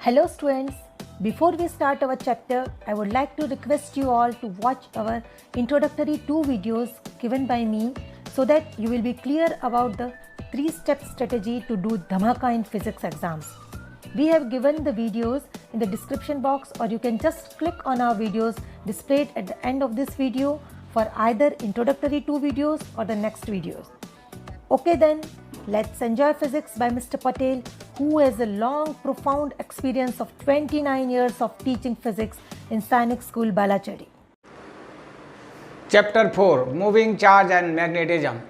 Hello students, before we start our chapter, I would like to request you all to watch our introductory 2 videos given by me so that you will be clear about the 3-step strategy to do Dhamaka in physics exams. We have given the videos in the description box, or you can just click on our videos displayed at the end of this video for either introductory 2 videos or the next videos. Okay then, let's enjoy physics by Mr. Patel, who has a long, profound experience of 29 years of teaching physics in Sainik School, Balachadi. Chapter 4, Moving Charge and Magnetism.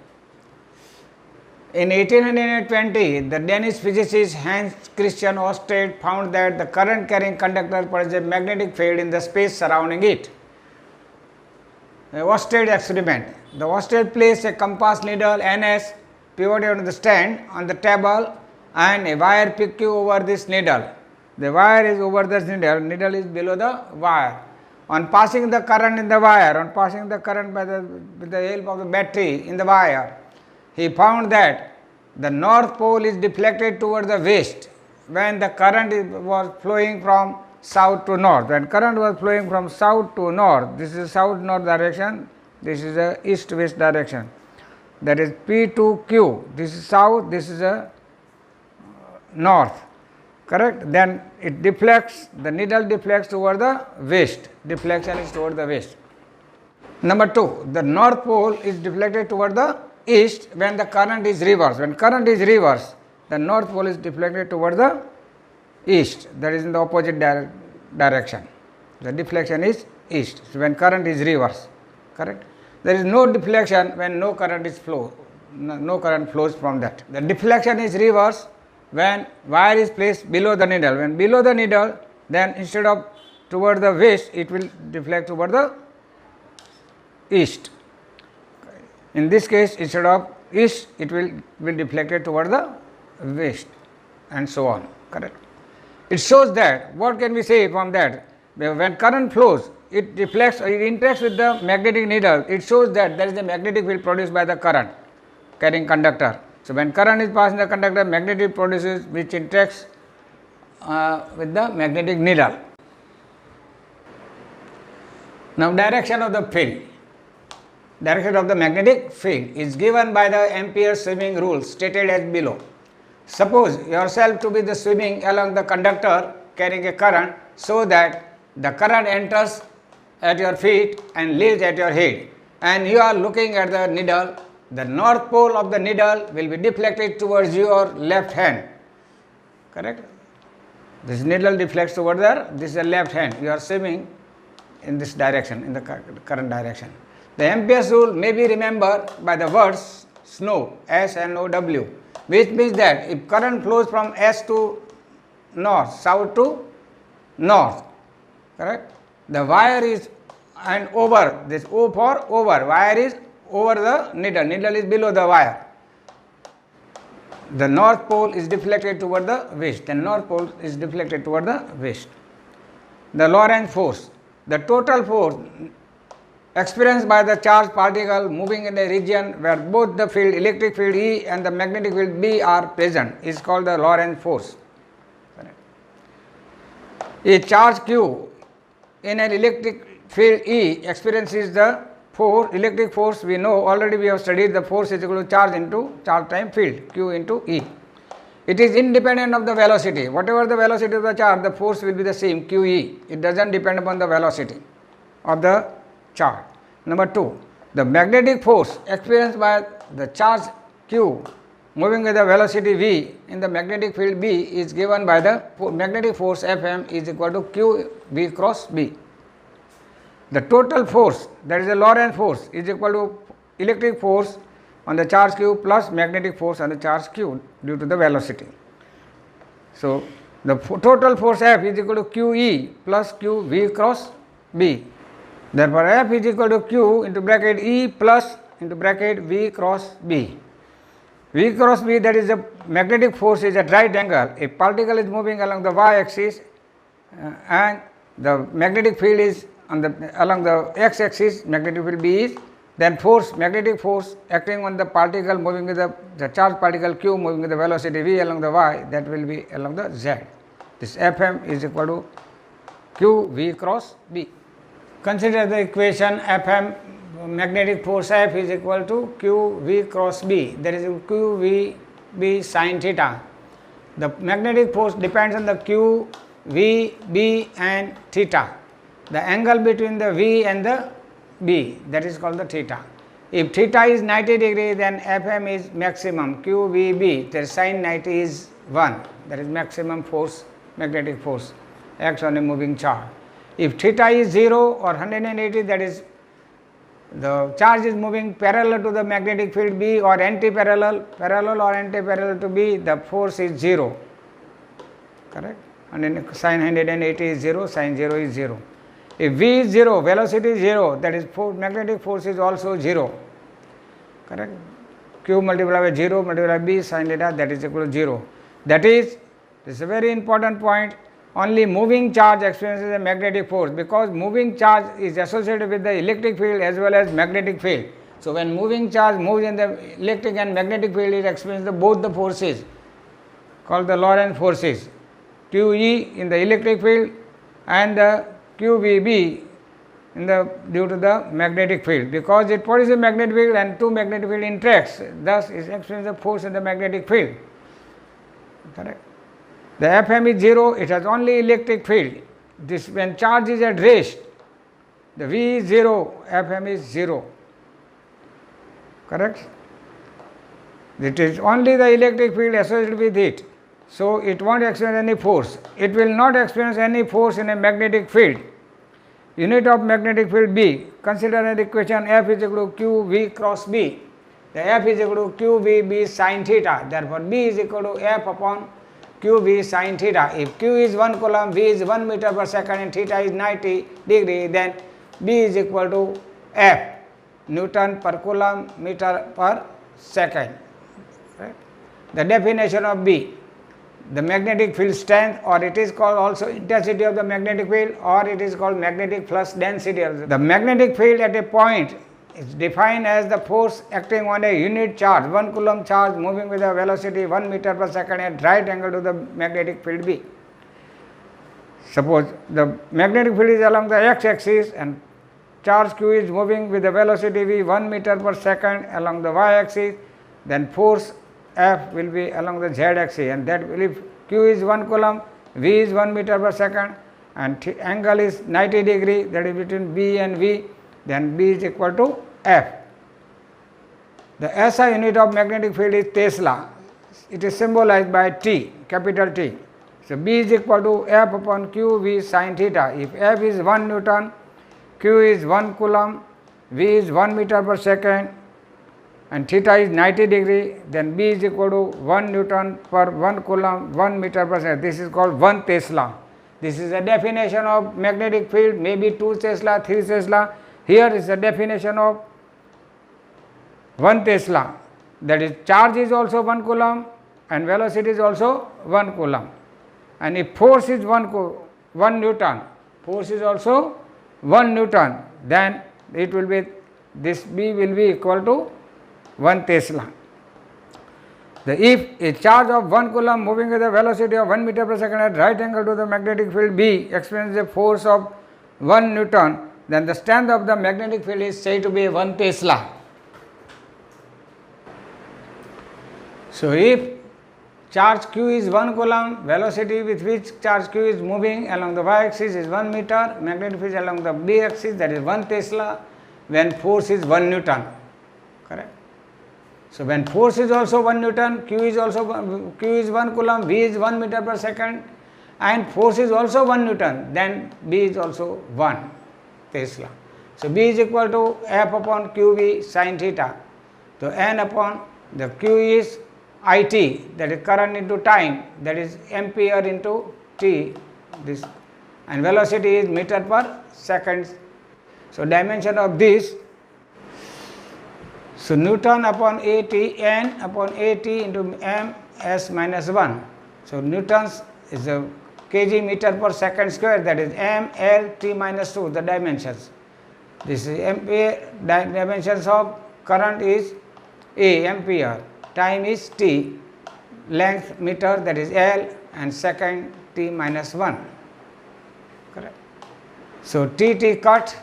In 1820, the Danish physicist Hans Christian Ørsted found that the current carrying conductor produces a magnetic field in the space surrounding it. The Ørsted experiment. The Ørsted placed a compass needle NS pivoted on the stand on the table and a wire PQ over this needle. The wire is over this needle is below the wire. On passing the current in the wire, with the help of the battery in the wire, he found that the north pole is deflected toward the west when the current was flowing from south to north. When current was flowing from south to north, this is south-north direction, this is a east-west direction. That is P2Q, this is south, this is a north, correct? Then it deflects, the needle deflects toward the west, deflection is toward the west. Number 2, the north pole is deflected toward the east when the current is reversed. When current is reversed, the north pole is deflected toward the east, that is in the opposite direction. The deflection is east, so when current is reversed, correct? There is no deflection when no current flows from that. The deflection is reversed when wire is placed below the needle. When below the needle, then instead of toward the west, it will deflect toward the east. In this case, instead of east, it will be deflected toward the west, and so on, correct? It shows that, what can we say from that? When current flows, it deflects, it interacts with the magnetic needle. It shows that there is a magnetic field produced by the current carrying conductor. So when current is passing the conductor, magnetic produces which interacts with the magnetic needle. Now direction of the field. Direction of the magnetic field is given by the Ampere's swimming rule stated as below. Suppose yourself to be the swimming along the conductor carrying a current so that the current enters at your feet and leaves at your head, and you are looking at the needle. The north pole of the needle will be deflected towards your left hand, correct? This needle deflects toward there, this is the left hand, you are swimming in this direction, in the current direction. The Ampere's rule may be remembered by the words SNOW, S-N-O-W, which means that if current flows from S to north, south to north, correct? The wire is and over, this O for over, wire is over the needle is below the wire. The north pole is deflected toward the west, the north pole is deflected toward the west. The Lorentz force, the total force experienced by the charged particle moving in a region where both the field, electric field E and the magnetic field B are present, is called the Lorentz force. A charge Q in an electric field E experiences the force, electric force. We know already, we have studied the force is equal to charge into charge time field, Q into E. It is independent of the velocity. Whatever the velocity of the charge, the force will be the same, QE. It doesn't depend upon the velocity of the charge. Number 2, the magnetic force experienced by the charge Q moving with the velocity v in the magnetic field B is given by the magnetic force Fm is equal to Q v cross B. The total force, that is the Lorentz force, is equal to electric force on the charge Q plus magnetic force on the charge Q due to the velocity. So the total force F is equal to QE plus Q v cross B. Therefore F is equal to Q into bracket E plus into bracket V cross B. V cross B, that is the magnetic force, is at right angle. A particle is moving along the y-axis and the magnetic field is along the x-axis, magnetic field B is, then force, magnetic force acting on the particle moving with the charged particle Q moving with the velocity v along the y, that will be along the z. this Fm is equal to QV cross B. Consider the equation Fm, magnetic force F is equal to QV cross B, that is QVB sin theta. The magnetic force depends on the Q, V, B and theta. The angle between the V and the B, that is called the theta. If theta is 90 degree, then Fm is maximum, QVB, the sin 90 is 1, that is maximum force, magnetic force acts on a moving charge. If theta is 0 or 180, that is the charge is moving parallel to the magnetic field B or anti-parallel, parallel or anti-parallel to B, the force is 0, correct? And sin 180 is 0, sin 0 is 0. If V is 0, velocity is 0, that is magnetic force is also 0, correct? Q multiplied by 0 multiplied by B sin theta, that is equal to 0. That is, this is a very important point, only moving charge experiences a magnetic force, because moving charge is associated with the electric field as well as magnetic field. So, when moving charge moves in the electric and magnetic field, it experiences both the forces called the Lorentz forces, QE in the electric field and the QVB in the due to the magnetic field, because it produces a magnetic field and two magnetic field interacts, thus it experiences the force in the magnetic field, correct? The Fm is 0, it has only electric field. This when charge is at rest, the V is 0, Fm is 0, correct? It is only the electric field associated with it, so it won't experience any force. It will not experience any force in a magnetic field. Unit of magnetic field B, consider an equation F is equal to QV cross B. The F is equal to QVB sin theta, therefore B is equal to F upon QV sin theta. If Q is 1 coulomb, V is 1 meter per second and theta is 90 degree, then B is equal to F, Newton per coulomb meter per second. Right? The definition of B, the magnetic field strength, or it is called also intensity of the magnetic field, or it is called magnetic flux density. The magnetic field at a point is defined as the force acting on a unit charge, 1 coulomb charge moving with a velocity 1 meter per second at right angle to the magnetic field B. Suppose the magnetic field is along the x-axis and charge q is moving with a velocity v 1 meter per second along the y-axis, then force F will be along the z-axis, and that will, if q is 1 coulomb, v is 1 meter per second and angle is 90 degree, that is between B and V, then B is equal to F. The SI unit of magnetic field is Tesla. It is symbolized by T, capital T. So, B is equal to F upon Q V sin theta. If F is 1 Newton, Q is 1 coulomb, V is 1 meter per second and theta is 90 degree, then B is equal to 1 Newton per 1 coulomb 1 meter per second. This is called 1 Tesla. This is a definition of magnetic field, maybe 2 Tesla, 3 Tesla. Here is the definition of 1 Tesla, that is charge is also 1 coulomb and velocity is also 1 coulomb. And if force is 1 Newton, force is also 1 Newton, then it will be, this B will be equal to 1 Tesla. If a charge of 1 coulomb moving with a velocity of 1 meter per second at right angle to the magnetic field B experiences a force of 1 Newton, then the strength of the magnetic field is said to be 1 Tesla. So, if charge q is 1 coulomb, velocity with which charge q is moving along the y-axis is 1 meter, magnetic field along the b-axis, that is 1 Tesla, when force is 1 Newton, correct? So, when force is also 1 Newton, q is 1 coulomb, v is 1 meter per second and force is also 1 Newton, then b is also 1 Tesla. So, b is equal to F upon QV sin theta. So, n upon the q is IT, that is current into time, that is ampere into t, this, and velocity is meter per second. So, dimension of this, so Newton upon AT, n upon AT into m s minus 1. So, Newtons is a kg meter per second square, that is m l t minus 2, the dimensions. This is ampere, dimensions of current is A, ampere, time is t, length meter, that is L, and second t minus 1. Correct. So T cut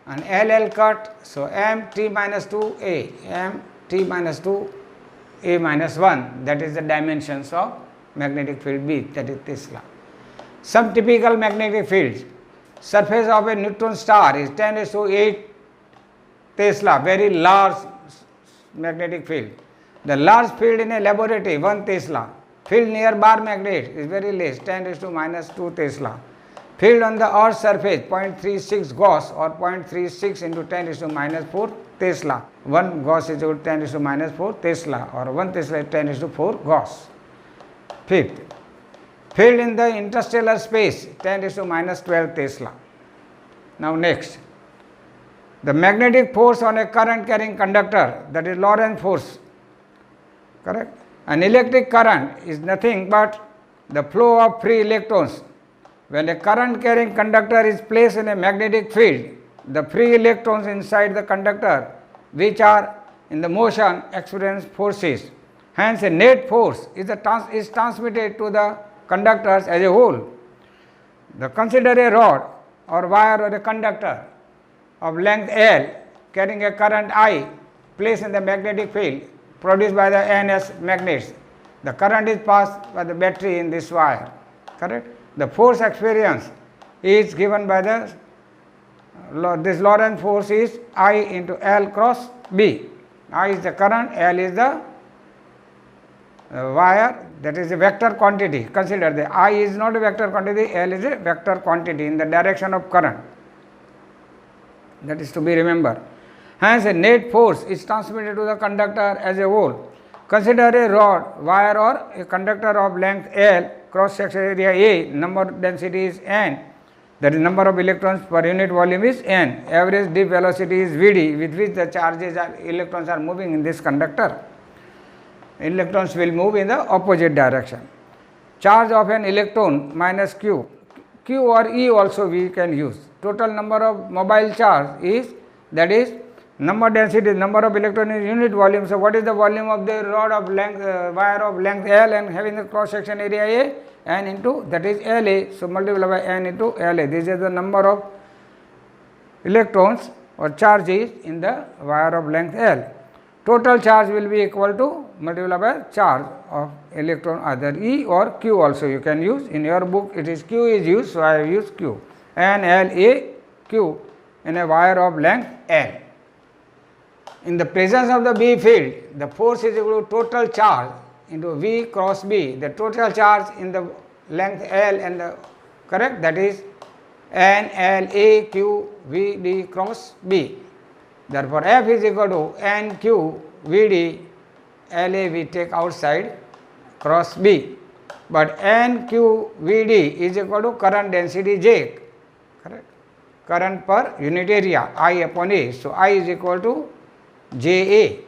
and LL cut. So M T minus 2A, M T minus 2 A minus 1, that is the dimensions of magnetic field B, that is Tesla. Some typical magnetic fields. Surface of a neutron star is 10⁸ Tesla, very large magnetic field. The large field in a laboratory, 1 Tesla. Field near bar magnet is very less, 10⁻² Tesla. Field on the Earth's surface, 0.36 Gauss or 0.36 into 10⁻⁴ Tesla. 1 Gauss is equal to 10⁻⁴ Tesla, or 1 Tesla is 10⁴ Gauss. Fifth, field in the interstellar space, 10⁻12 Tesla. Now next, the magnetic force on a current carrying conductor, that is Lorentz force. Correct? An electric current is nothing but the flow of free electrons. When a current carrying conductor is placed in a magnetic field, the free electrons inside the conductor, which are in the motion, experience forces. Hence, a net force is transmitted to the conductors as a whole. Consider a rod or wire or a conductor of length L carrying a current I placed in the magnetic field produced by the NS magnets. The current is passed by the battery in this wire. Correct? The force experience is given by this Lorentz force is I into L cross B. I is the current, L is the wire, that is a vector quantity. Consider the I is not a vector quantity, L is a vector quantity in the direction of current. That is to be remembered. Hence, a net force is transmitted to the conductor as a whole. Consider a rod, wire or a conductor of length L, cross-section area A, number density is N, that is number of electrons per unit volume is N, average dip velocity is Vd, with which the electrons are moving in this conductor. Electrons will move in the opposite direction. Charge of an electron minus Q. Q or E also we can use. Total number of mobile charge is, that is number density, number of electrons in unit volume. So, what is the volume of the rod of length, wire of length L and having the cross section area A, N into, that is La. So, multiply by N into La. This is the number of electrons or charges in the wire of length L. Total charge will be equal to multiply by charge of electron, either E or Q also you can use. In your book it is Q is used, so I have used Q. N, L, A, Q in a wire of length L. In the presence of the B field, the force is equal to total charge into V cross B. The total charge in the length L and the, correct, that is N, L, A, Q, V, D cross B. Therefore, F is equal to N, Q, V, D, L, A we take outside cross B. But N, Q, V, D is equal to current density J. Correct? Current per unit area, I upon A. So, I is equal to JA.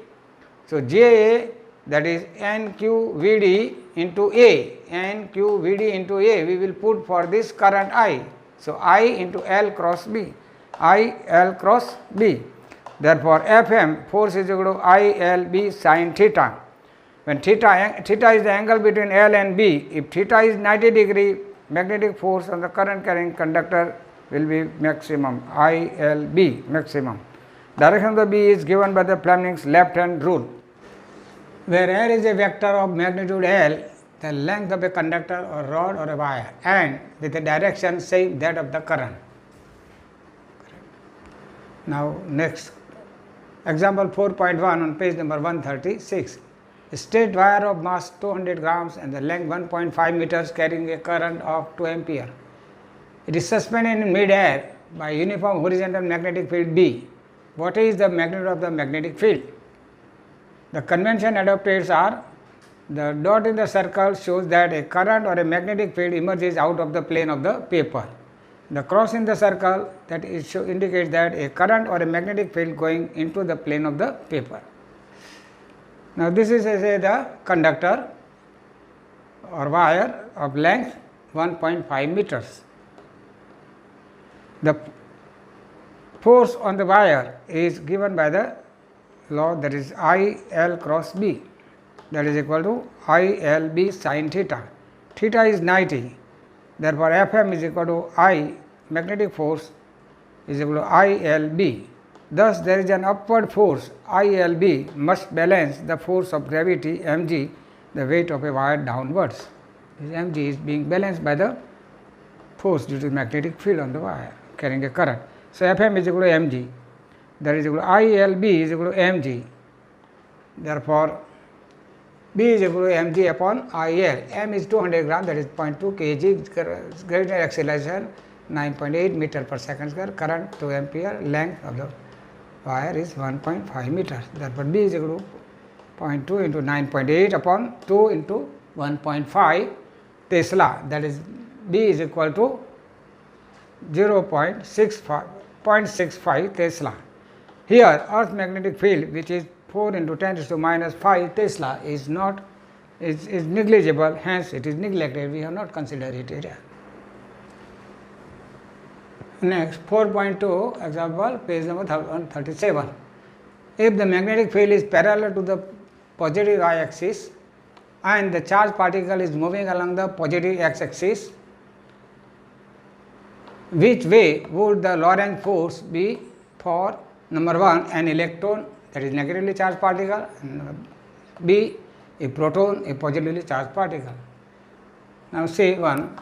So, JA, that is NQVD into A, NQVD into A we will put for this current I. So, I into L cross B, I L cross B. Therefore, Fm force is equal to ILB sin theta. When theta is the angle between L and B, if theta is 90 degree, magnetic force on the current carrying conductor will be maximum, ILB maximum. Direction of the B is given by the Fleming's left hand rule. Where L is a vector of magnitude L, the length of a conductor or rod or a wire, and with a direction same that of the current. Now next, example 4.1 on page number 136. A straight wire of mass 200 grams and the length 1.5 meters carrying a current of 2 ampere. It is suspended in mid-air by uniform horizontal magnetic field B. What is the magnitude of the magnetic field? The convention adopted are, the dot in the circle shows that a current or a magnetic field emerges out of the plane of the paper. The cross in the circle, that indicates that a current or a magnetic field going into the plane of the paper. Now this is the conductor or wire of length 1.5 meters. The force on the wire is given by the law, that is I L cross B, that is equal to I L B sin theta. theta is 90. Therefore, Fm is equal to I magnetic force is equal to ILB. Thus, there is an upward force ILB must balance the force of gravity mg, the weight of a wire downwards. This mg is being balanced by the force due to magnetic field on the wire carrying a current. So, Fm is equal to mg, that is equal to ILB is equal to mg. Therefore, B is equal to mg upon IL. M is 200 gram, that is 0.2 kg, gravitational acceleration 9.8 meter per second square, current 2 ampere, length of the wire is 1.5 meters. Therefore, B is equal to 0.2 into 9.8 upon 2 into 1.5 Tesla, that is B is equal to 0.65 Tesla. Here, Earth's magnetic field, which is 4 into 10 to the minus 5 Tesla, is negligible, hence it is neglected. We have not considered it here. Next, 4.2 example, page number 137. If the magnetic field is parallel to the positive y-axis and the charged particle is moving along the positive x-axis, which way would the Lorentz force be for number 1, an electron, that is negatively charged particle, and B, a proton, a positively charged particle. Now, say 1,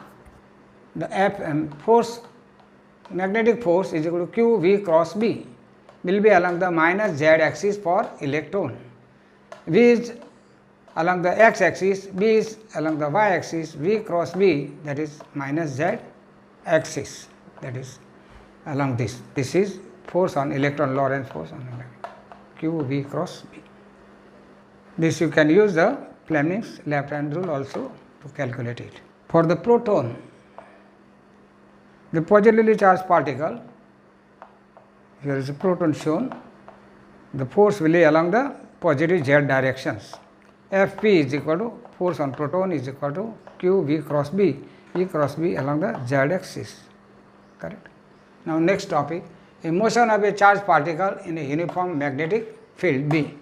the Fm force, magnetic force is equal to Q V cross B, will be along the minus z axis for electron. V is along the x axis, B is along the y axis, V cross B, that is minus z axis, that is along this. This is force on electron, Lorentz force on electron, Q V cross B. This you can use the Fleming's left hand rule also to calculate it. For the proton, the positively charged particle, here is a proton shown, the force will be along the positive z directions. Fp is equal to force on proton is equal to Q V cross B, V cross B along the z axis. Correct. Now, next topic, a motion of a charged particle in a uniform magnetic field B.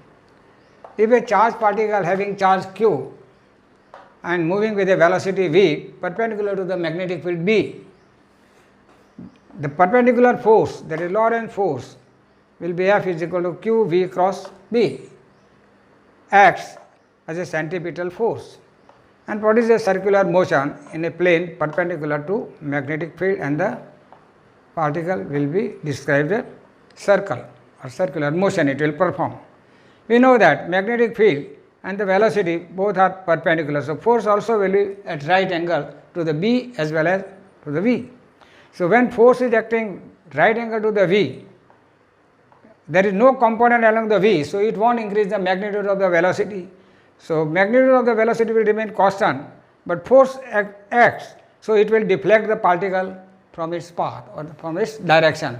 If a charged particle having charge Q and moving with a velocity v perpendicular to the magnetic field B, the perpendicular force, that is Lorentz force, will be F is equal to Q V cross B, acts as a centripetal force and produces a circular motion in a plane perpendicular to magnetic field, and the particle will be described as circle or circular motion it will perform. We know that magnetic field and the velocity both are perpendicular. So, force also will be at right angle to the B as well as to the V. So, when force is acting right angle to the V, there is no component along the V, so it won't increase the magnitude of the velocity. So, magnitude of the velocity will remain constant, but force acts, so it will deflect the particle from its path or from its direction.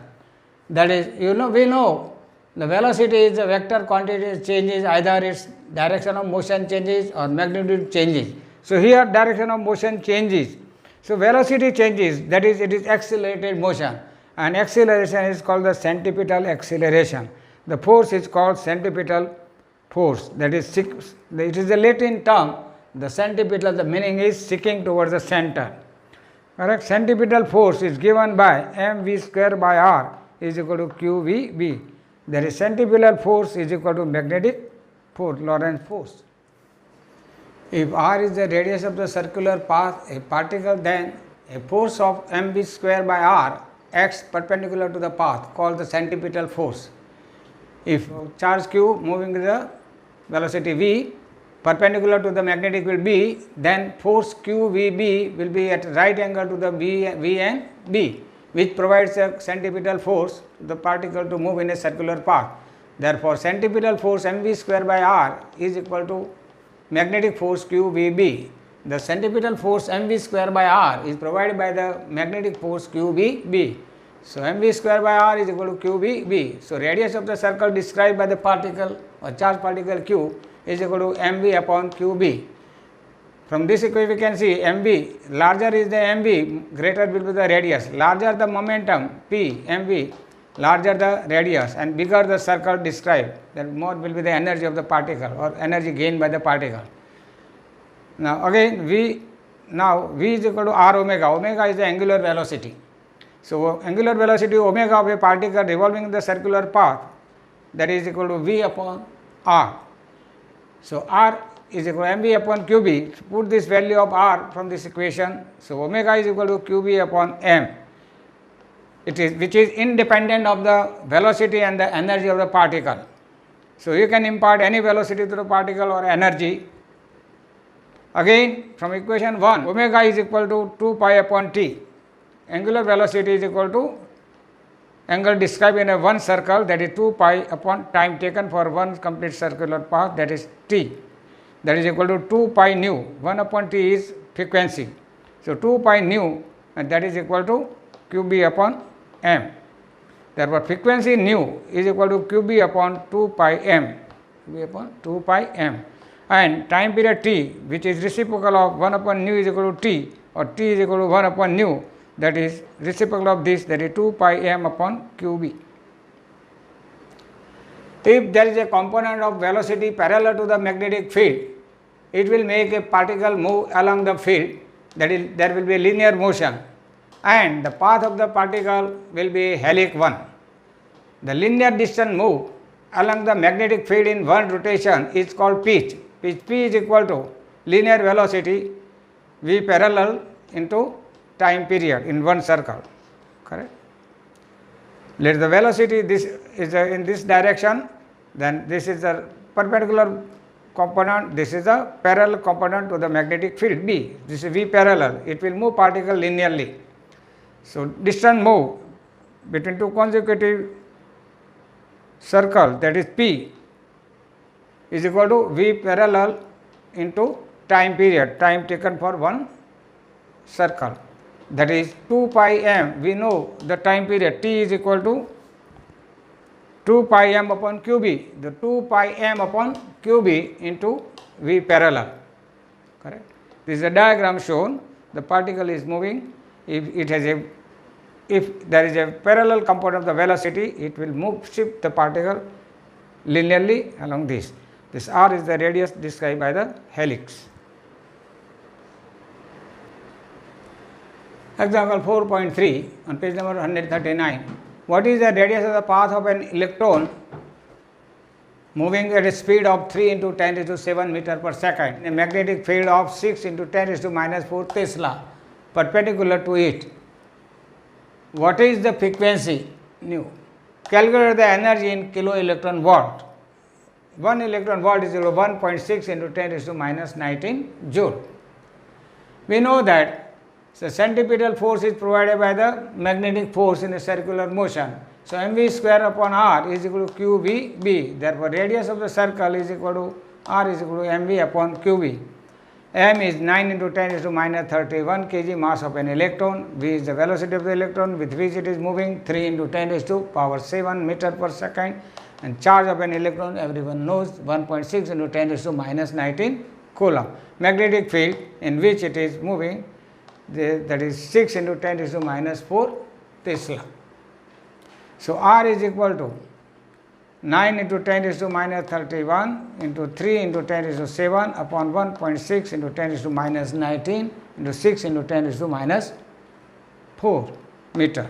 That is, we know the velocity is a vector quantity changes, either its direction of motion changes or magnitude changes. So, here direction of motion changes. So, velocity changes, that is, it is accelerated motion, and acceleration is called the centripetal acceleration. The force is called centripetal force, that is, it is a Latin term. The centripetal, the meaning is seeking towards the center. Correct. Centripetal force is given by mv square by r is equal to qvb. That is, centripetal force is equal to magnetic force, Lorentz force. If r is the radius of the circular path a particle, then a force of mv square by r acts perpendicular to the path, called the centripetal force. If charge q moving with the velocity v perpendicular to the magnetic field B, then force QVB will be at right angle to the V and B, which provides a centripetal force to the particle to move in a circular path. Therefore, centripetal force mv square by r is equal to magnetic force QVB. The centripetal force mv square by r is provided by the magnetic force QVB. So, mv square by r is equal to QVB. So, radius of the circle described by the particle or charged particle Q is equal to mv upon qb. From this equation we can see mv, larger is the mv, greater will be the radius, larger the momentum p mv, larger the radius and bigger the circle described, then more will be the energy of the particle or energy gained by the particle. Now again v now v is equal to r omega. Omega is the angular velocity. So angular velocity omega of a particle revolving in the circular path, that is equal to v upon r. So r is equal to mv upon qb. Put this value of r from this equation. So omega is equal to qb upon m. It is, which is independent of the velocity and the energy of the particle. So you can impart any velocity to the particle or energy. Again, from equation 1, omega is equal to 2 pi upon t. Angular velocity is equal to angle described in a one circle, that is 2 pi upon time taken for one complete circular path, that is t. That is equal to 2 pi nu. 1 upon t is frequency. So 2 pi nu, and that is equal to qb upon m. Therefore, frequency nu is equal to qb upon 2 pi m, qb upon 2 pi m, and time period t, which is reciprocal of 1 upon nu is equal to t, or t is equal to 1 upon nu, that is reciprocal of this, that is 2 pi m upon qb. If there is a component of velocity parallel to the magnetic field, it will make a particle move along the field, that is, there will be a linear motion, and the path of the particle will be helix 1. The linear distance move along the magnetic field in one rotation is called pitch. Pitch p is equal to linear velocity v parallel into time period in one circle. Correct? Let the velocity this is in this direction, then this is the perpendicular component, this is a parallel component to the magnetic field b. This is v parallel. It will move particle linearly. So distance move between two consecutive circle, that is p, is equal to v parallel into time period, time taken for one circle, that is 2 pi m. We know the time period t is equal to 2 pi m upon qb, the 2 pi m upon qb into v parallel. Correct? This is a diagram shown. The particle is moving. If there is a parallel component of the velocity, it will shift the particle linearly along this. This r is the radius described by the helix. Example 4.3 on page number 139. What is the radius of the path of an electron moving at a speed of 3 into 10 raised to 7 meter per second in a magnetic field of 6 into 10 raised to minus 4 Tesla perpendicular to it? What is the frequency nu? Calculate the energy in kilo electron volt. 1 electron volt is equal to 1.6 into 10 raised to minus 19 joule. We know that the centripetal force is provided by the magnetic force in a circular motion. So mv square upon r is equal to qvb. Therefore, radius of the circle is equal to r is equal to mv upon qb. M is 9 into 10 raised to minus 31 kg mass of an electron. V is the velocity of the electron with which it is moving, 3 into 10 raised to power 7 meter per second. And charge of an electron, everyone knows, 1.6 into 10 raised to minus 19 coulomb. Magnetic field in which it is moving, that is 6 into 10 raised to minus 4 Tesla. So R is equal to 9 into 10 raised to minus 31 into 3 into 10 raised to 7 upon 1.6 into 10 raised to minus 19 into 6 into 10 raised to minus 4 meter.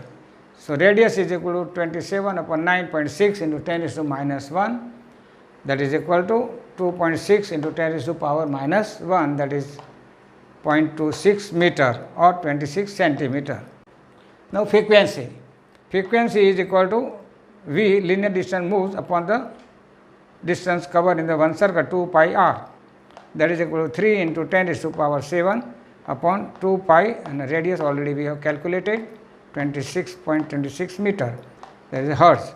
So radius is equal to 27 upon 9.6 into 10 raised to minus 1, that is equal to 2.6 into 10 raised to power minus 1, that is 0.26 meter or 26 centimeter. Now frequency. Frequency is equal to V, linear distance moves, upon the distance covered in the one circle, 2 pi r, that is equal to 3 into 10 raised to power 7 upon 2 pi, and the radius already we have calculated, 26.26 meter, that is hertz.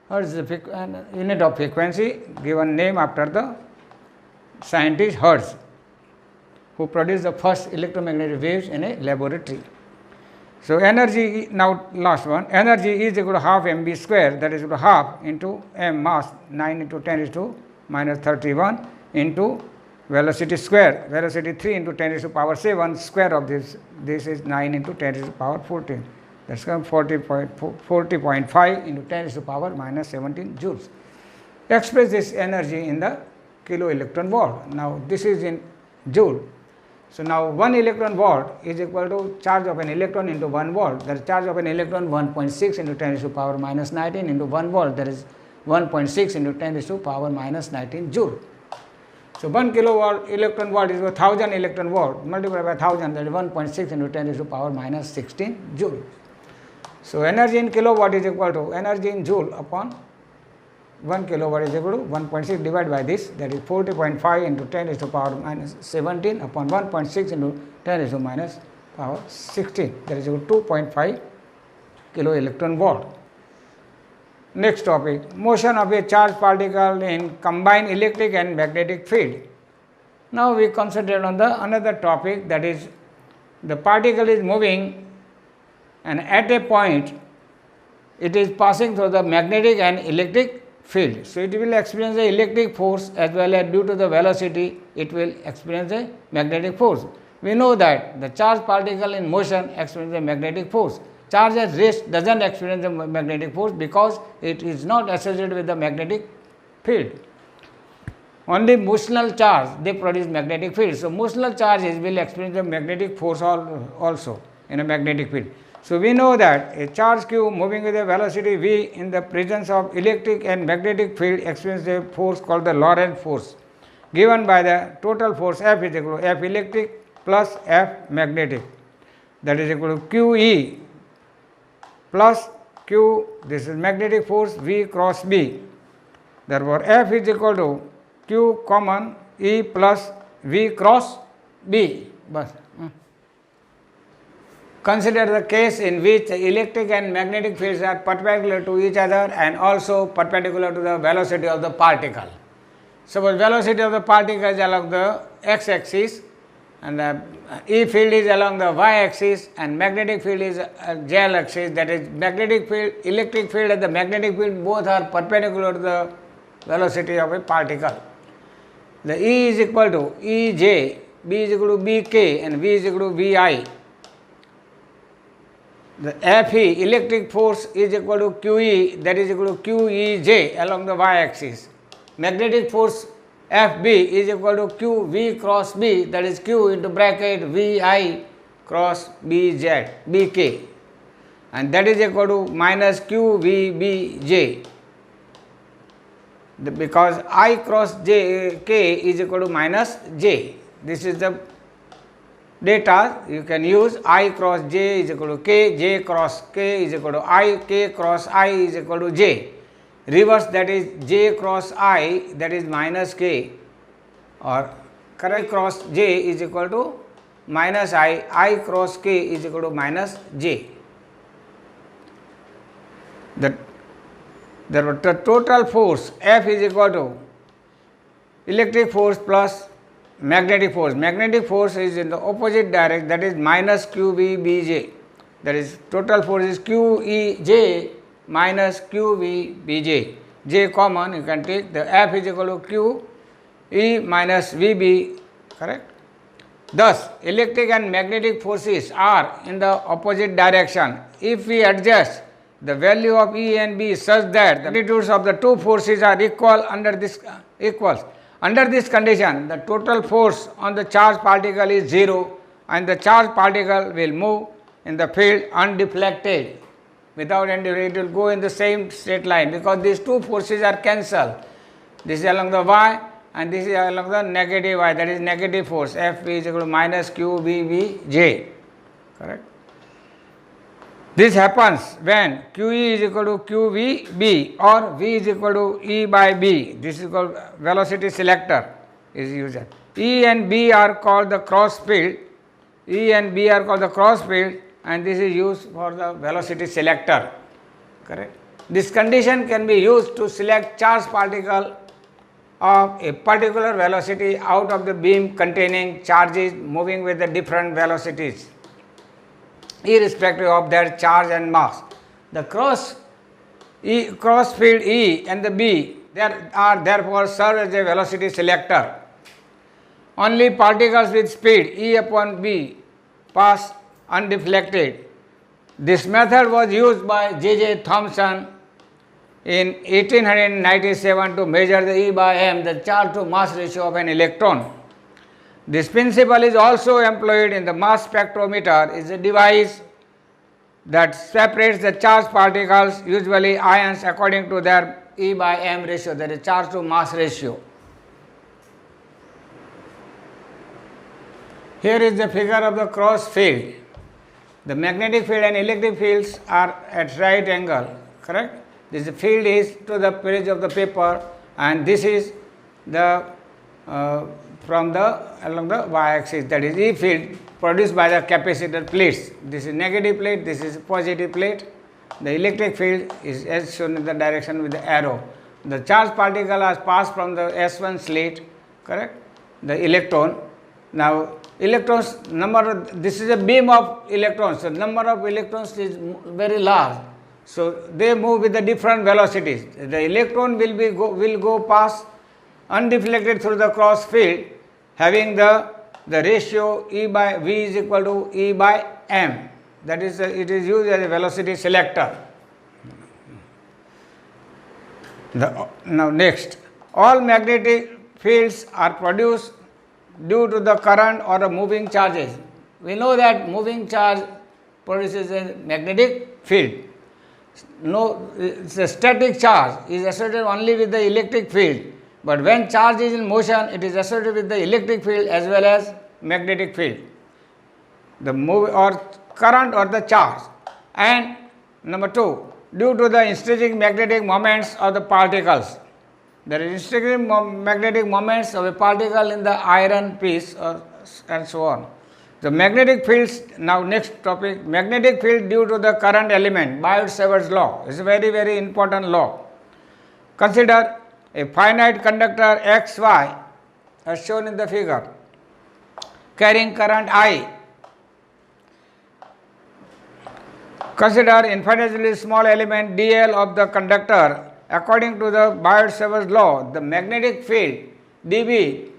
Hertz is the unit of frequency given name after the scientist Hertz, who produced the first electromagnetic waves in a laboratory. So energy, now last one, energy is equal to half mv square, that is equal to half into m mass, 9 into 10 raised to minus 31 into velocity square, velocity 3 into 10 raised to power 7, square of this is 9 into 10 raised to power 14, that's 40.5 into 10 raised to power minus 17 joules. Express this energy in the kilo electron volt. Now this is in joule. So now 1 electron volt is equal to charge of an electron into 1 volt. The charge of an electron 1.6 into 10 raised to power minus 19 into 1 volt, that is 1.6 into 10 raised to power minus 19 joule. So 1 kilowatt electron volt is 1000 electron volt multiplied by 1000, that is 1.6 into 10 raised to power minus 16 joule. So energy in kilowatt is equal to energy in joule upon 1 kilowatt is equal to 1.6 divided by this, that is 40.5 into 10 raised to power minus 17 upon 1.6 into 10 raised to minus power 16, that is equal to 2.5 kilo electron volt. Next topic, motion of a charged particle in combined electric and magnetic field. Now we concentrate on the another topic, that is the particle is moving and at a point it is passing through the magnetic and electric field. So it will experience the electric force as well as due to the velocity it will experience a magnetic force. We know that the charged particle in motion experiences a magnetic force. Charge at rest does not experience the magnetic force because it is not associated with the magnetic field. Only motional charge they produce magnetic field. So motional charges will experience the magnetic force also in a magnetic field. So we know that a charge q moving with a velocity v in the presence of electric and magnetic field experiences a force called the Lorentz force, given by the total force F is equal to F electric plus F magnetic, that is equal to QE plus Q, this is magnetic force V cross B. Therefore F is equal to Q common E plus V cross B. Bas. Consider the case in which the electric and magnetic fields are perpendicular to each other and also perpendicular to the velocity of the particle. Suppose velocity of the particle is along the x-axis and the E field is along the y-axis and magnetic field is z-axis, that is magnetic field, electric field and the magnetic field both are perpendicular to the velocity of a particle. The E is equal to Ej, B is equal to Bk and V is equal to Vi. The Fe electric force is equal to QE, that is equal to QEj along the y-axis. Magnetic force Fb is equal to QV cross B, that is Q into bracket Vi cross Bk, and that is equal to minus QVBj, because I cross K is equal to minus J. This is the data you can use. I cross J is equal to K, J cross K is equal to I, K cross I is equal to J. Reverse, that is J cross I, that is minus K, or correct cross J is equal to minus I cross K is equal to minus J. The total force F is equal to electric force plus magnetic force. Magnetic force is in the opposite direction, that is minus QVBj, that is total force is QEj minus QVBj. J common, you can take, the F is equal to Q E minus VB, correct. Thus electric and magnetic forces are in the opposite direction. If we adjust the value of E and B such that the magnitudes of the two forces are equal under this condition, the total force on the charged particle is 0 and the charged particle will move in the field undeflected. Without any, it will go in the same straight line because these two forces are cancelled. This is along the y and this is along the negative y, that is negative force. F is equal to minus QVBj, correct. This happens when QE is equal to QVB or V is equal to E by B. This is called velocity selector is used. E and B are called the cross field. E and B are called the cross field and this is used for the velocity selector, correct. This condition can be used to select charged particle of a particular velocity out of the beam containing charges moving with the different velocities, irrespective of their charge and mass. The cross field E and the B are therefore serve as a velocity selector. Only particles with speed E upon B pass undeflected. This method was used by J.J. Thomson in 1897 to measure the E by m, the charge to mass ratio of an electron. This principle is also employed in the mass spectrometer. Is a device that separates the charged particles, usually ions, according to their E/m ratio, that is charge to mass ratio. Here is the figure of the cross field. The magnetic field and electric fields are at right angle, correct? This field is to the page of the paper, and this is the from the along the y-axis, that is E field produced by the capacitor plates. This is negative plate, this is positive plate. The electric field is as shown in the direction with the arrow. The charged particle has passed from the S1 slit, correct? The electron. Now electrons number, this is a beam of electrons, so number of electrons is very large, so they move with the different velocities. The electron will go past undeflected through the cross field, having the ratio E by V is equal to E by m. That is it is used as a velocity selector. Now next, all magnetic fields are produced due to the current or the moving charges. We know that moving charge produces a magnetic field. No, the static charge is associated only with the electric field, but when charge is in motion, it is associated with the electric field as well as magnetic field. The or current or the charge. And number 2, due to the intrinsic magnetic moments of the particles. There is intrinsic magnetic moments of a particle in the iron piece and so on. The magnetic fields, now next topic, magnetic field due to the current element, Biot-Savart's law. It's a very, very important law. Consider a finite conductor XY as shown in the figure, carrying current I. Consider infinitely small element dl of the conductor. According to the Biot-Savart's law, the magnetic field dB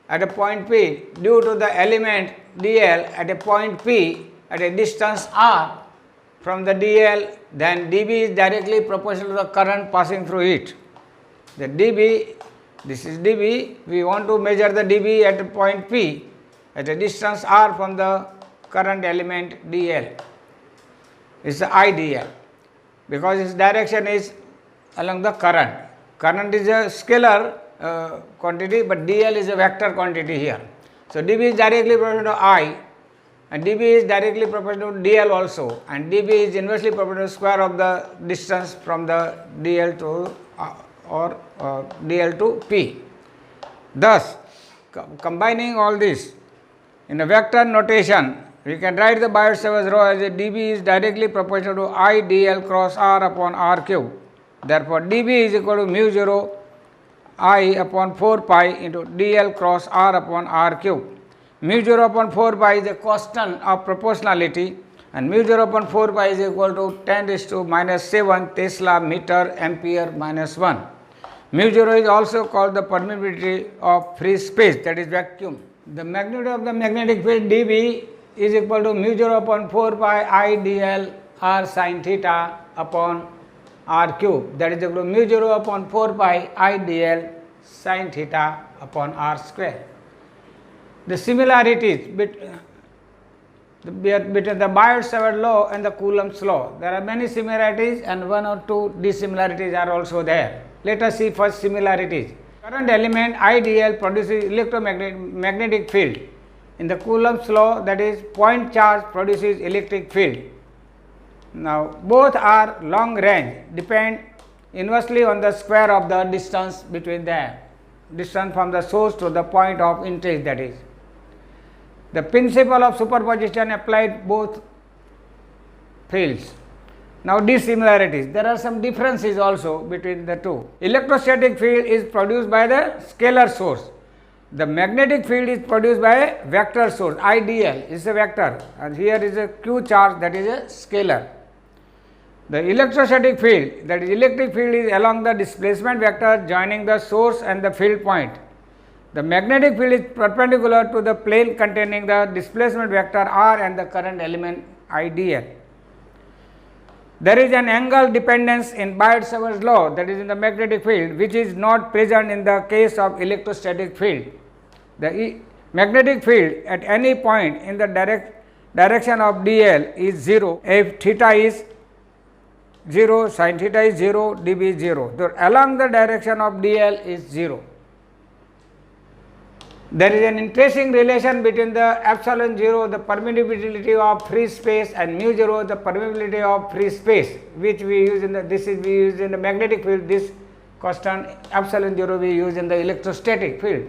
at a point P due to the element dl at a point P at a distance r from the dl, then dB is directly proportional to the current passing through it. The dB, this is dB, we want to measure the dB at a point P at a distance r from the current element dl. It's the IDL, because its direction is along the current. Current is a scalar quantity, but dl is a vector quantity here. So dB is directly proportional to I, and dB is directly proportional to dl also, and dB is inversely proportional to square of the distance from the dl to dl to P. Thus, combining all this in a vector notation, we can write the Biot-Savart's law as a dB is directly proportional to I dl cross r upon r cube. Therefore, dB is equal to mu 0 I upon 4 pi into dl cross r upon r cube. Mu 0 upon 4 pi is a constant of proportionality, and mu 0 upon 4 pi is equal to 10 raised to minus 7 Tesla meter ampere minus 1. Mu 0 is also called the permeability of free space, that is vacuum. The magnitude of the magnetic field dB is equal to mu 0 upon 4 pi I dl r sin theta upon r cube, that is equal to mu 0 upon 4 pi I dl sin theta upon r square. The similarities between the Biot-Savart law and the Coulomb's law. There are many similarities and 1 or 2 dissimilarities are also there. Let us see first similarities. Current element IDL produces electromagnetic field. In the Coulomb's law, that is, point charge produces electric field. Now, both are long range, depend inversely on the square of the distance between them, distance from the source to the point of interest, that is. The principle of superposition applied both fields. Now, dissimilarities. There are some differences also between the two. Electrostatic field is produced by the scalar source. The magnetic field is produced by a vector source. IDL is a vector, and here is a Q charge, that is a scalar. The electrostatic field, that is electric field, is along the displacement vector joining the source and the field point. The magnetic field is perpendicular to the plane containing the displacement vector r and the current element IDL. There is an angle dependence in Biot-Savart's law, that is in the magnetic field, which is not present in the case of electrostatic field. The magnetic field at any point in the direction of dl is 0 if theta is 0, sin theta is 0, dB is 0. So, along the direction of dl is 0. There is an interesting relation between the epsilon 0, the permeability of free space, and mu 0, the permeability of free space, which we use in the, we use in the magnetic field. This constant epsilon 0 we use in the electrostatic field,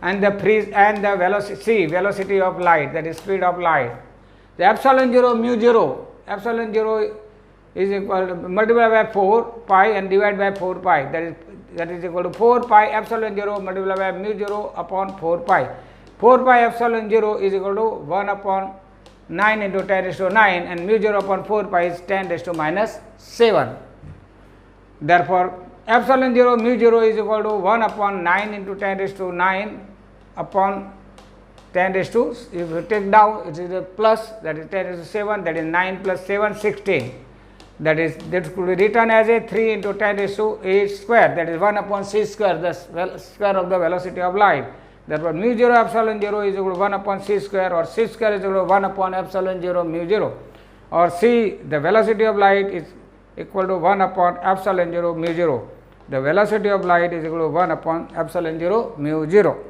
and the velocity of light, that is speed of light. The epsilon 0 mu 0, epsilon 0 is equal to multiplied by 4 pi and divided by 4 pi, that is equal to 4 pi epsilon 0 multiplied by mu 0 upon 4 pi. 4 pi epsilon 0 is equal to 1 upon 9 into 10 raised to 9, and mu 0 upon 4 pi is 10 raised to minus 7. Therefore, epsilon 0 mu 0 is equal to 1 upon 9 into 10 raised to 9 upon 10 raised to, if you take down, it is a plus, that is 10 raised to 7, that is 9 plus 7, 16. That could be written as a 3 into 10 raised to 8 square, that is 1 upon c square, the square of the velocity of light. Therefore, mu 0 epsilon 0 is equal to 1 upon c square, or c square is equal to 1 upon epsilon 0 mu 0, or c, the velocity of light, is equal to 1 upon epsilon 0 mu 0. The velocity of light is equal to 1 upon epsilon 0 mu 0.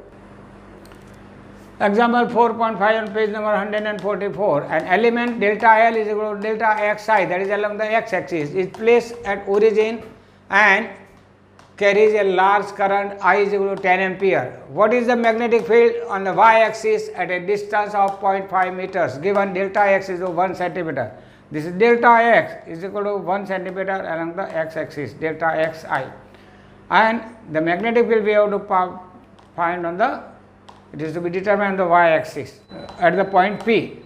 Example 4.5 on page number 144. An element delta L is equal to delta xi, that is along the x axis, is placed at origin and carries a large current I is equal to 10 ampere. What is the magnetic field on the y axis at a distance of 0.5 meters given delta x is 1 centimeter? This is delta x is equal to 1 centimeter along the x axis, delta xi, and the magnetic field we have to find on the, it is to be determined on the y axis at the point P.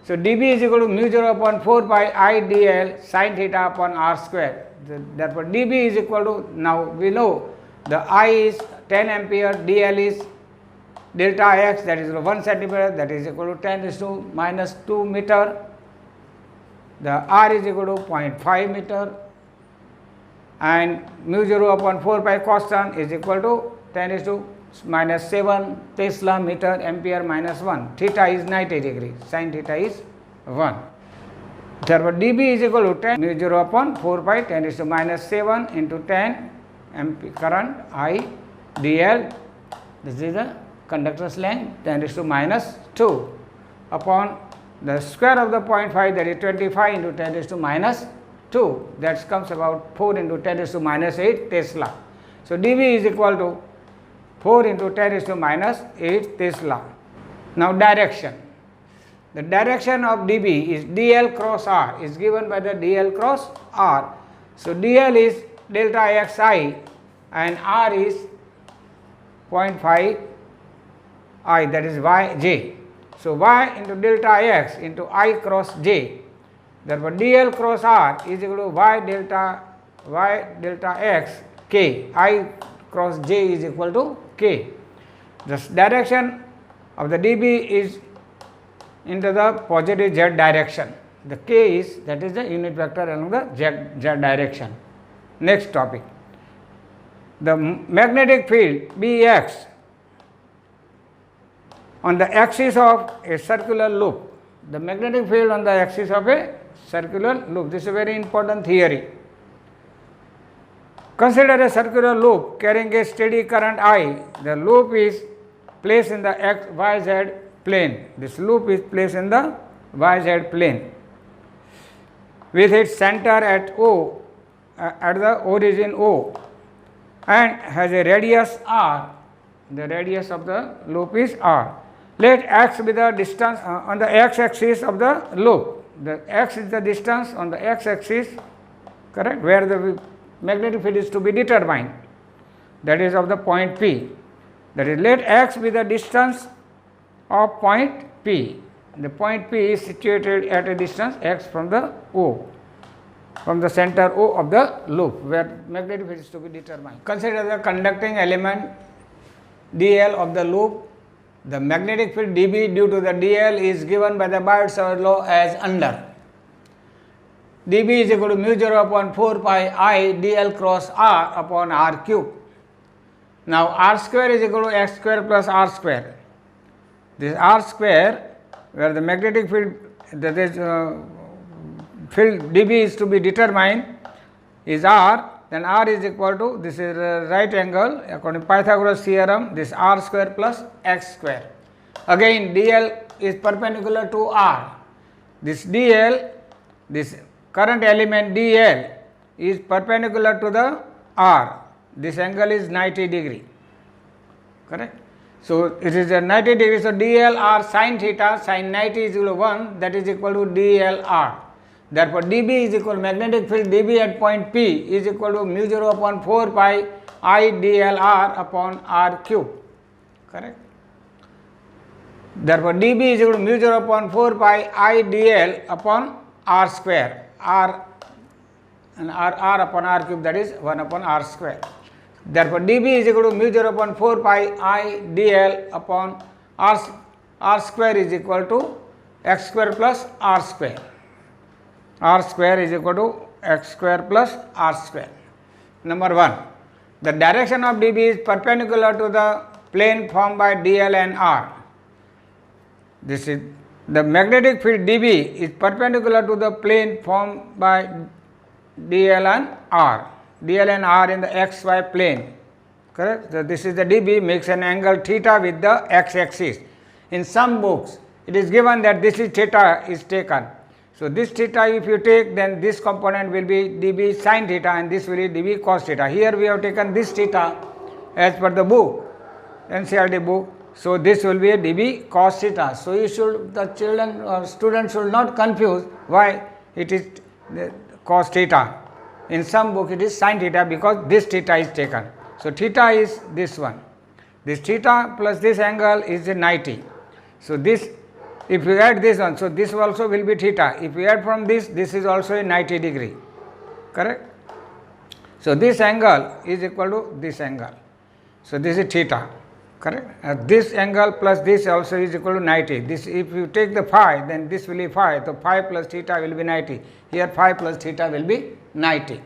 So, dB is equal to mu 0 upon 4 pi I dl sin theta upon r square. Therefore, dB is equal to, now we know the I is 10 ampere, dl is delta x, that is 1 centimeter, that is equal to 10 raised to minus 2 meter. The r is equal to 0.5 meter, and mu 0 upon 4 pi constant is equal to 10 raised to minus 7 Tesla meter ampere minus 1. Theta is 90 degrees, sin theta is 1. Therefore, dB is equal to 10 mu 0 upon 4 pi 10 raised to minus 7 into 10 ampere current I dl. This is the conductor's length, 10 raised to minus 2 upon the square of the 0.5, that is 25 into 10 raised to minus 2, that comes about 4 into 10 raised to minus 8 Tesla. So, dB is equal to 4 into 10 raised to minus 8 Tesla. Now, direction. The direction of dB is dl cross r, is given by the dl cross r. So, dl is delta xi and r is 0.5 I, that is yj. So, y into delta x into I cross j. Therefore, dl cross r is equal to y delta x k, I cross j is equal to k. The direction of the dB is into the positive z direction. The k is, that is the unit vector along the z direction. Next topic. The magnetic field Bx on the axis of a circular loop. The magnetic field on the axis of a circular loop. This is a very important theory. Consider a circular loop carrying a steady current I. The loop is placed in the yz plane. This loop is placed in the yz plane with its center at O, at the origin O, and has a radius r. The radius of the loop is r. Let x be the distance on the x axis of the loop. The x is the distance on the x axis, correct, where the magnetic field is to be determined, that is of the point P. That is, let x be the distance of point P. The point P is situated at a distance x from the O, from the center O of the loop, where magnetic field is to be determined. Consider the conducting element dl of the loop. The magnetic field dB due to the dl is given by the Biot-Savart law as under. dB is equal to mu 0 upon 4 pi I dl cross r upon r cube. Now, r square is equal to x square plus r square. this r square, where the magnetic field, that is field dB is to be determined, is r, then r is equal to, this is right angle according to Pythagoras theorem, this r square plus x square. Again dl is perpendicular to r. This dl, this current element dl is perpendicular to the r. This angle is 90 degree, correct. So it is a 90 degree, so dl r sin theta, sin 90 is equal to 1, that is equal to dl r. Therefore dB is equal to magnetic field dB at point P is equal to mu 0 upon 4 pi I dl r upon r cube, correct. Therefore dB is equal to mu 0 upon 4 pi I dl upon r square, r and r upon r cube, that is 1 upon r square. Therefore dB is equal to mu 0 upon 4 pi I dl upon r square is equal to x square plus r square. R square is equal to x square plus r square. Number 1, the direction of dB is perpendicular to the plane formed by dl and r. This is the magnetic field dB is perpendicular to the plane formed by dl and r. dl and r in the xy plane, correct. So this is the dB, makes an angle theta with the x axis. In some books it is given that this is theta is taken. So this theta if you take, then this component will be dB sin theta and this will be dB cos theta. Here we have taken this theta as per the book, NCERT book. So this will be a dB cos theta. So you should, the children or students should not confuse why it is cos theta. In some book it is sin theta because this theta is taken. So theta is this one. This theta plus this angle is 90. So this, if you add this one, so this also will be theta. If you add from this, this is also a 90 degree, correct. So this angle is equal to this angle. So this is theta, correct. This angle plus this also is equal to 90. This, if you take the phi, then this will be phi. So phi plus theta will be 90. Here phi plus theta will be 90.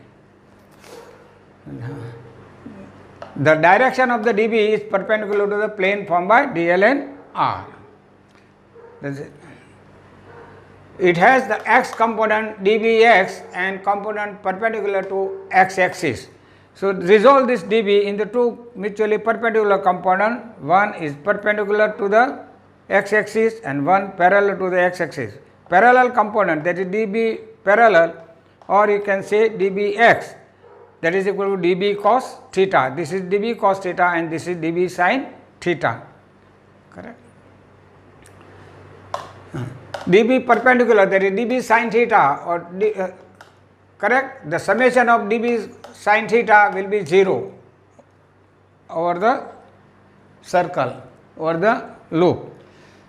The direction of the dB is perpendicular to the plane formed by dl and r. It has the x component dBx and component perpendicular to x axis. So resolve this dB into two mutually perpendicular component. One is perpendicular to the x axis and one parallel to the x axis. Parallel component, that is dB parallel, or you can say dBx, that is equal to dB cos theta. This is dB cos theta and this is dB sin theta, correct. dB perpendicular, that is dB sin theta, or correct, the summation of dB sin theta will be 0 over the circle, over the loop,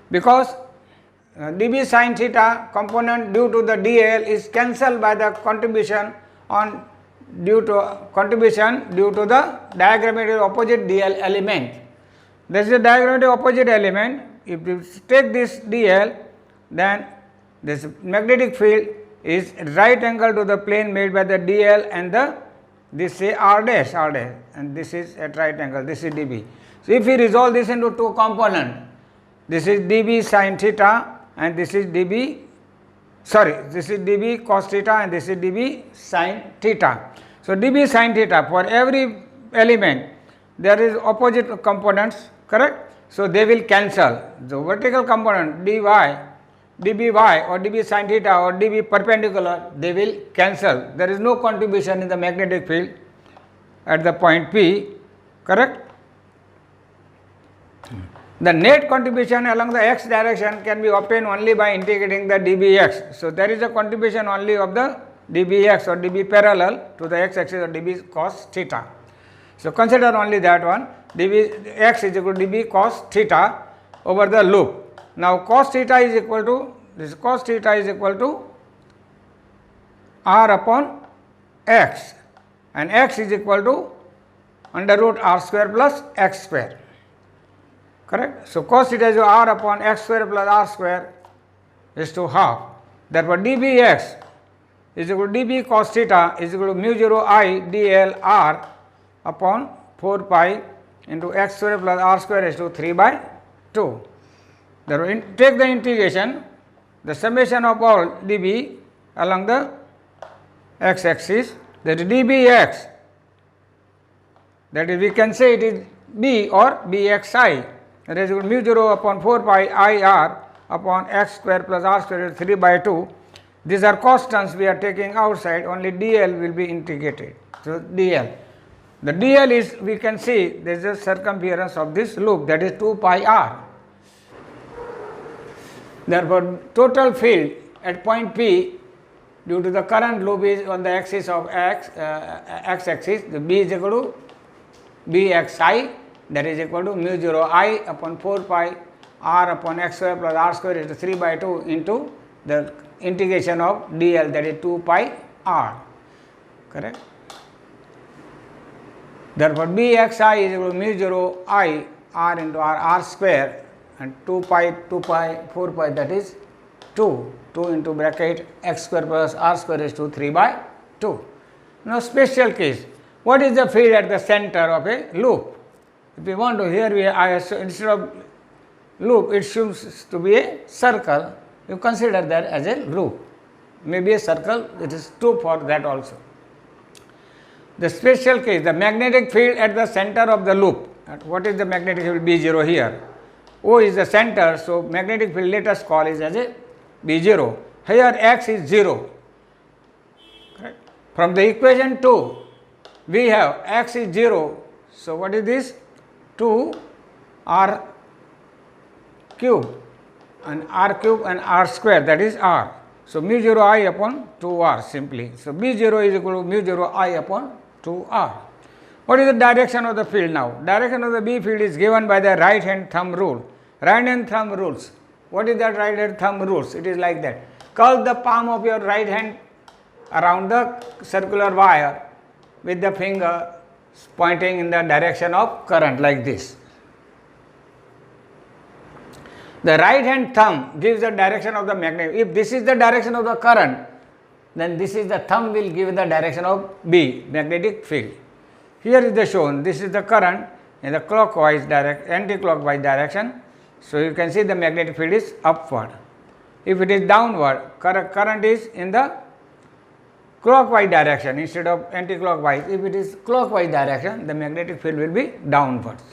because dB sin theta component due to the dl is cancelled by the contribution on due to the diagrammatic opposite dl element. This is the diagrammatic opposite element. If you take this dl, then this magnetic field is right angle to the plane made by the dl and the, this say r dash, and this is at right angle, this is dB. So if we resolve this into two components, this is dB sin theta and this is dB, this is dB cos theta and this is dB sin theta. So dB sin theta, for every element there is opposite components, correct. So they will cancel. The vertical component dy, dBy or dB sin theta or dB perpendicular, they will cancel. There is no contribution in the magnetic field at the point P, correct. The net contribution along the x direction can be obtained only by integrating the dBx. So there is a contribution only of the dBx or dB parallel to the x axis or dB cos theta. So consider only that one, dBx is equal to dB cos theta over the loop. Now cos theta is equal to, this cos theta is equal to r upon x, and x is equal to under root r square plus x square, correct. So cos theta is r upon x square plus r square is to half. Therefore dBx is equal to dB cos theta is equal to mu 0 I dl r upon 4 pi into x square plus r square is to 3 by 2. Therefore, take the integration, the summation of all dB along the x-axis, that is dBx, that is we can say it is B or Bxi, that is mu 0 upon 4 pi IR upon x square plus r square is 3 by 2. These are constants we are taking outside, only dl will be integrated. So, dl. The dl is, we can see there is a circumference of this loop, that is 2 pi r. Therefore, total field at point P due to the current loop is on the axis of x-axis, the B is equal to Bxi, that is equal to mu 0 I upon 4 pi r upon x square plus r square is 3 by 2 into the integration of dl, that is 2 pi r, correct. Therefore, Bxi is equal to mu 0 I r into r square and 2 pi 4 pi, that is 2 into bracket x square plus r square is 3 by 2. Now, special case, what is the field at the center of a loop? If we want to, here instead of loop, it seems to be a circle, you consider that as a loop, maybe a circle, it is true for that also. The special case, the magnetic field at the center of the loop, what is the magnetic field B0 here? O is the center, so magnetic field let us call it as a B0. Here x is 0. Correct? From the equation 2, we have x is 0. So, what is this? 2 r cube and r cube and r square, that is r. So, mu 0 I upon 2r simply. So, B0 is equal to mu 0 I upon 2r. What is the direction of the field now? Direction of the B field is given by the right hand thumb rule. Right hand thumb rules. What is that right hand thumb rules? It is like that. Curl the palm of your right hand around the circular wire with the finger pointing in the direction of current like this. The right hand thumb gives the direction of the magnet. If this is the direction of the current, then this is the thumb will give the direction of B, magnetic field. Here is the shown, this is the current in the clockwise anti-clockwise direction. So, you can see the magnetic field is upward. If it is downward, current is in the clockwise direction instead of anti-clockwise. If it is clockwise direction, the magnetic field will be downwards.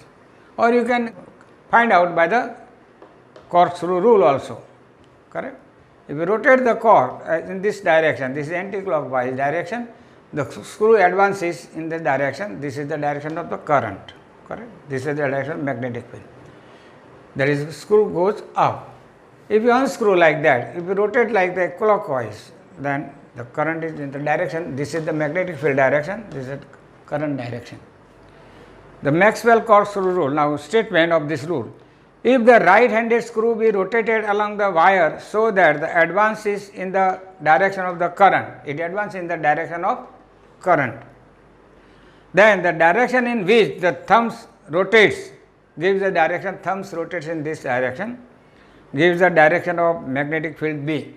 Or you can find out by the corkscrew rule also, correct. If you rotate the cork in this direction, this is anti-clockwise direction, the screw advances in the direction, this is the direction of the current, correct. This is the direction of magnetic field. That is, screw goes up. If you unscrew like that, if you rotate like the clockwise, then the current is in the direction, this is the magnetic field direction, this is the current direction. The Maxwell corkscrew rule, now statement of this rule. If the right handed screw be rotated along the wire so that the advance is in the direction of the current, it advances in the direction of current, then the direction in which the thumbs rotates gives the direction, thumbs rotates in this direction, gives the direction of magnetic field B.